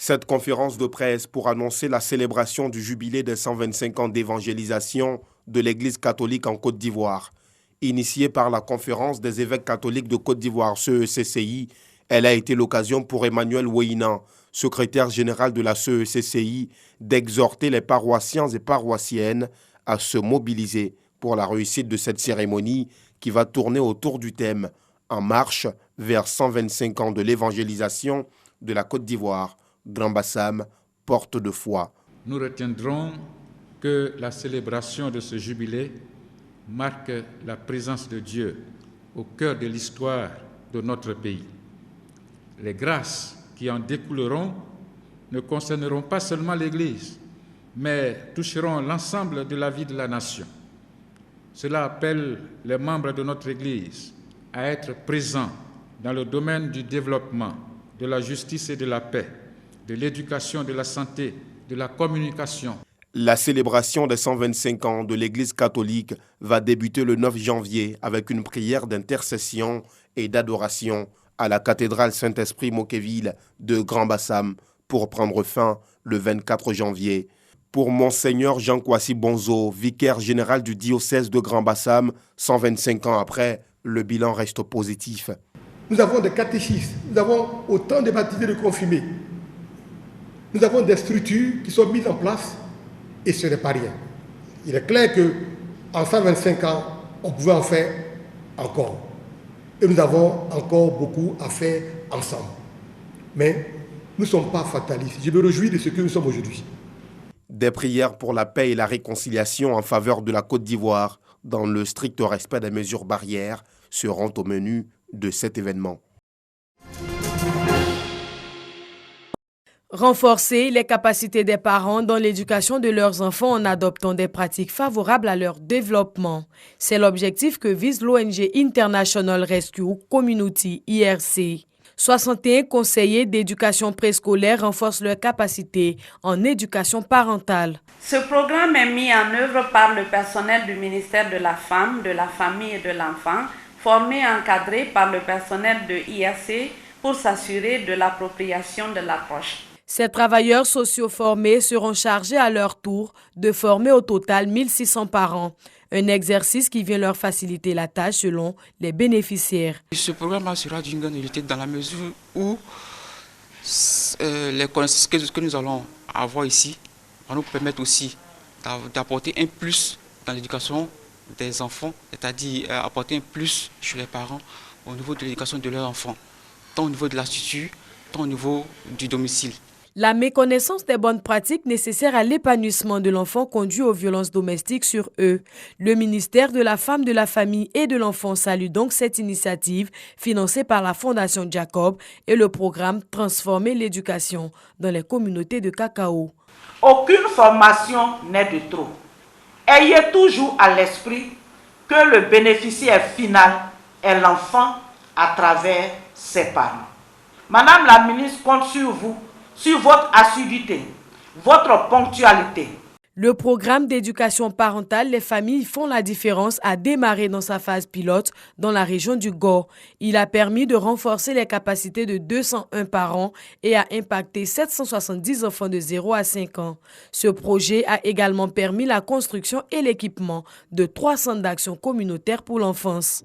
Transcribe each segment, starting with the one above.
Cette conférence de presse pour annoncer la célébration du jubilé des 125 ans d'évangélisation de l'Église catholique en Côte d'Ivoire. Initiée par la Conférence des évêques catholiques de Côte d'Ivoire, CECCI, elle a été l'occasion pour Emmanuel Ouéinan, secrétaire général de la CECCI, d'exhorter les paroissiens et paroissiennes à se mobiliser pour la réussite de cette cérémonie qui va tourner autour du thème « En marche vers 125 ans de l'évangélisation de la Côte d'Ivoire ». Grand Bassam, porte de foi. Nous retiendrons que la célébration de ce jubilé marque la présence de Dieu au cœur de l'histoire de notre pays. Les grâces qui en découleront ne concerneront pas seulement l'Église, mais toucheront l'ensemble de la vie de la nation. Cela appelle les membres de notre Église à être présents dans le domaine du développement, de la justice et de la paix, de l'éducation, de la santé, de la communication. La célébration des 125 ans de l'Église catholique va débuter le 9 janvier avec une prière d'intercession et d'adoration à la cathédrale Saint-Esprit Moqueville de Grand Bassam pour prendre fin le 24 janvier. Pour Monseigneur Jean Kwasi Bonzo, vicaire général du diocèse de Grand Bassam, 125 ans après, le bilan reste positif. Nous avons des catéchistes, nous avons autant de baptisés de confirmés. Nous avons des structures qui sont mises en place et ce n'est pas rien. Il est clair qu'en 125 ans, on pouvait en faire encore. Et nous avons encore beaucoup à faire ensemble. Mais nous ne sommes pas fatalistes. Je me réjouis de ce que nous sommes aujourd'hui. Des prières pour la paix et la réconciliation en faveur de la Côte d'Ivoire, dans le strict respect des mesures barrières, seront au menu de cet événement. Renforcer les capacités des parents dans l'éducation de leurs enfants en adoptant des pratiques favorables à leur développement. C'est l'objectif que vise l'ONG International Rescue Community IRC. 61 conseillers d'éducation préscolaire renforcent leurs capacités en éducation parentale. Ce programme est mis en œuvre par le personnel du ministère de la Femme, de la Famille et de l'Enfant, formé et encadré par le personnel de IRC pour s'assurer de l'appropriation de l'approche. Ces travailleurs sociaux formés seront chargés à leur tour de former au total 1600 parents. Un exercice qui vient leur faciliter la tâche selon les bénéficiaires. Ce programme sera d'une grande utilité dans la mesure où les connaissances que nous allons avoir ici vont nous permettre aussi d'apporter un plus dans l'éducation des enfants, c'est-à-dire apporter un plus chez les parents au niveau de l'éducation de leurs enfants, tant au niveau de l'institut, tant au niveau du domicile. La méconnaissance des bonnes pratiques nécessaires à l'épanouissement de l'enfant conduit aux violences domestiques sur eux. Le ministère de la Femme, de la Famille et de l'Enfant salue donc cette initiative financée par la Fondation Jacob et le programme Transformer l'éducation dans les communautés de cacao. Aucune formation n'est de trop. Ayez toujours à l'esprit que le bénéficiaire final est l'enfant à travers ses parents. Madame la ministre compte sur vous, sur votre assiduité, votre ponctualité. Le programme d'éducation parentale Les familles font la différence a démarré dans sa phase pilote dans la région du Gor. Il a permis de renforcer les capacités de 201 parents et a impacté 770 enfants de 0 à 5 ans. Ce projet a également permis la construction et l'équipement de 3 centres d'action communautaire pour l'enfance.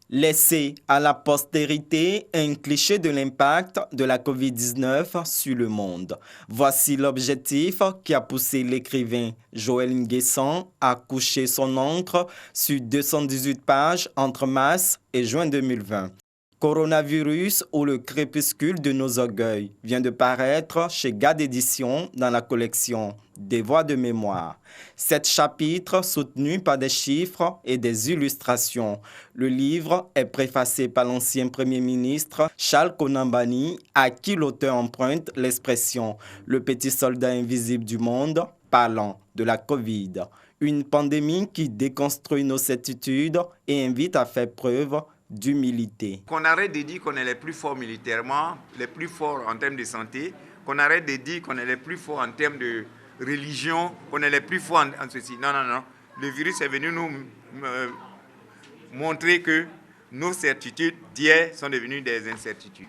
Laisser à la postérité un cliché de l'impact de la COVID-19 sur le monde. Voici l'objectif qui a poussé l'écrivain Joël Nguessan à coucher son encre sur 218 pages entre mars et juin 2020. Coronavirus ou le crépuscule de nos orgueils vient de paraître chez Gad Éditions dans la collection Des voix de mémoire. 7 chapitres soutenus par des chiffres et des illustrations. Le livre est préfacé par l'ancien Premier ministre Charles Konambani, à qui l'auteur emprunte l'expression « le petit soldat invisible du monde » parlant de la Covid. Une pandémie qui déconstruit nos certitudes et invite à faire preuve d'humilité. Qu'on arrête de dire qu'on est les plus forts militairement, les plus forts en termes de santé, qu'on arrête de dire qu'on est les plus forts en termes de religion, qu'on est les plus forts en ceci. Non, non, non. Le virus est venu nous montrer que nos certitudes d'hier sont devenues des incertitudes.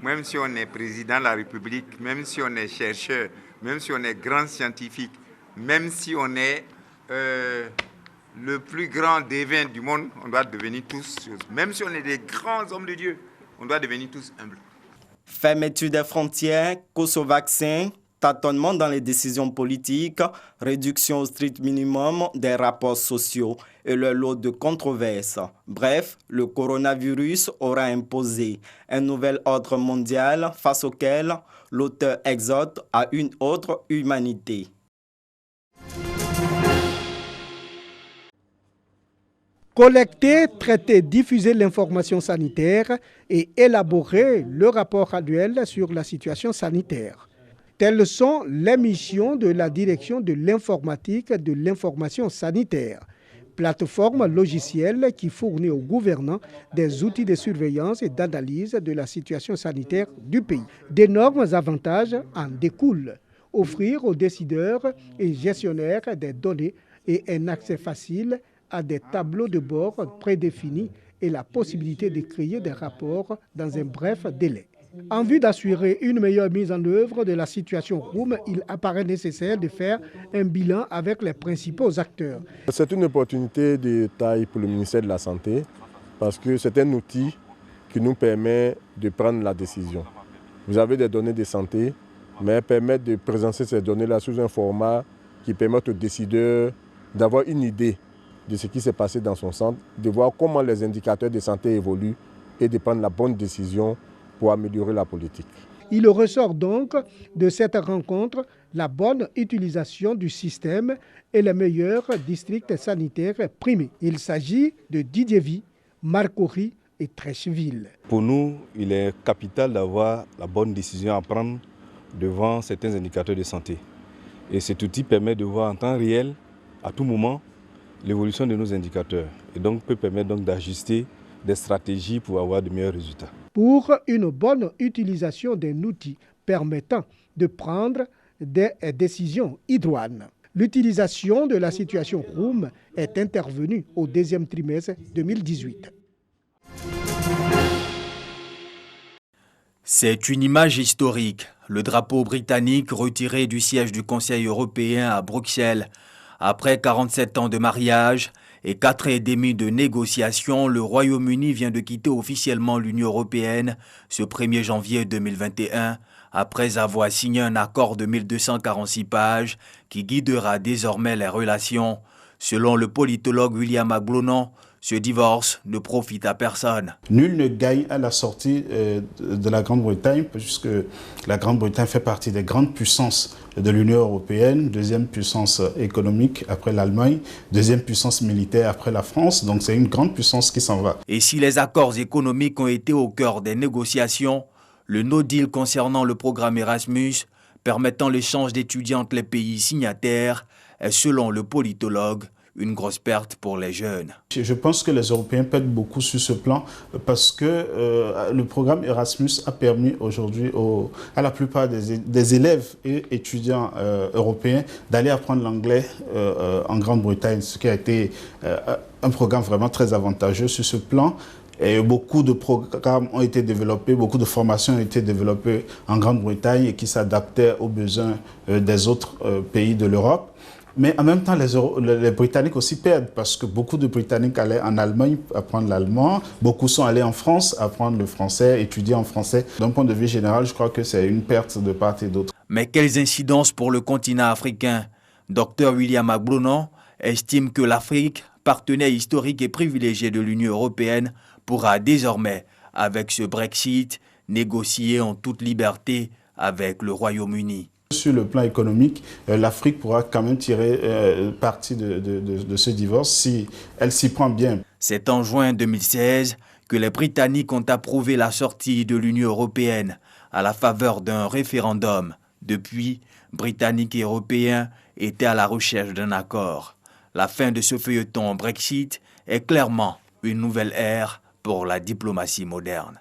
Même si on est président de la République, même si on est chercheur, même si on est grand scientifique, même si on est le plus grand devin du monde, on doit devenir tous, même si on est des grands hommes de Dieu, on doit devenir tous humbles. Fermeture des frontières, course au vaccin, tâtonnement dans les décisions politiques, réduction au strict minimum des rapports sociaux et le lot de controverses. Bref, le coronavirus aura imposé un nouvel ordre mondial face auquel l'auteur exhorte à une autre humanité. Collecter, traiter, diffuser l'information sanitaire et élaborer le rapport annuel sur la situation sanitaire. Telles sont les missions de la Direction de l'informatique de l'information sanitaire, plateforme logicielle qui fournit aux gouvernants des outils de surveillance et d'analyse de la situation sanitaire du pays. D'énormes avantages en découlent. Offrir aux décideurs et gestionnaires des données et un accès facile à des tableaux de bord prédéfinis et la possibilité de créer des rapports dans un bref délai. En vue d'assurer une meilleure mise en œuvre de la situation RUM, il apparaît nécessaire de faire un bilan avec les principaux acteurs. C'est une opportunité de taille pour le ministère de la Santé parce que c'est un outil qui nous permet de prendre la décision. Vous avez des données de santé, mais permettre de présenter ces données-là sous un format qui permet aux décideurs d'avoir une idée de ce qui s'est passé dans son centre, de voir comment les indicateurs de santé évoluent et de prendre la bonne décision pour améliorer la politique. Il ressort donc de cette rencontre la bonne utilisation du système et les meilleurs districts sanitaires primés. Il s'agit de Didiéville, Marcory et Trècheville. Pour nous, il est capital d'avoir la bonne décision à prendre devant certains indicateurs de santé. Et cet outil permet de voir en temps réel, à tout moment, l'évolution de nos indicateurs et donc peut permettre donc d'ajuster des stratégies pour avoir de meilleurs résultats. Pour une bonne utilisation d'un outil permettant de prendre des décisions idoines. L'utilisation de la situation RUM est intervenue au deuxième trimestre 2018. C'est une image historique. Le drapeau britannique retiré du siège du Conseil européen à Bruxelles. Après 47 ans de mariage et 4 ans et demi de négociations, le Royaume-Uni vient de quitter officiellement l'Union européenne ce 1er janvier 2021, après avoir signé un accord de 1246 pages qui guidera désormais les relations. Selon le politologue William McBlonon, ce divorce ne profite à personne. Nul ne gagne à la sortie de la Grande-Bretagne, puisque la Grande-Bretagne fait partie des grandes puissances de l'Union européenne, deuxième puissance économique après l'Allemagne, deuxième puissance militaire après la France, donc c'est une grande puissance qui s'en va. Et si les accords économiques ont été au cœur des négociations, le no deal concernant le programme Erasmus, permettant l'échange d'étudiants entre les pays signataires, est selon le politologue une grosse perte pour les jeunes. Je pense que les Européens perdent beaucoup sur ce plan parce que le programme Erasmus a permis aujourd'hui à la plupart des élèves et étudiants européens d'aller apprendre l'anglais en Grande-Bretagne, ce qui a été un programme vraiment très avantageux sur ce plan. Et beaucoup de programmes ont été développés, beaucoup de formations ont été développées en Grande-Bretagne et qui s'adaptaient aux besoins des autres pays de l'Europe. Mais en même temps, les Britanniques aussi perdent parce que beaucoup de Britanniques allaient en Allemagne apprendre l'allemand, beaucoup sont allés en France apprendre le français, étudier en français. D'un point de vue général, je crois que c'est une perte de part et d'autre. Mais quelles incidences pour le continent africain? Dr William McBlonon estime que l'Afrique, partenaire historique et privilégié de l'Union européenne, pourra désormais, avec ce Brexit, négocier en toute liberté avec le Royaume-Uni. Sur le plan économique, l'Afrique pourra quand même tirer parti de ce divorce si elle s'y prend bien. C'est en juin 2016 que les Britanniques ont approuvé la sortie de l'Union européenne à la faveur d'un référendum. Depuis, Britanniques et Européens étaient à la recherche d'un accord. La fin de ce feuilleton Brexit est clairement une nouvelle ère pour la diplomatie moderne.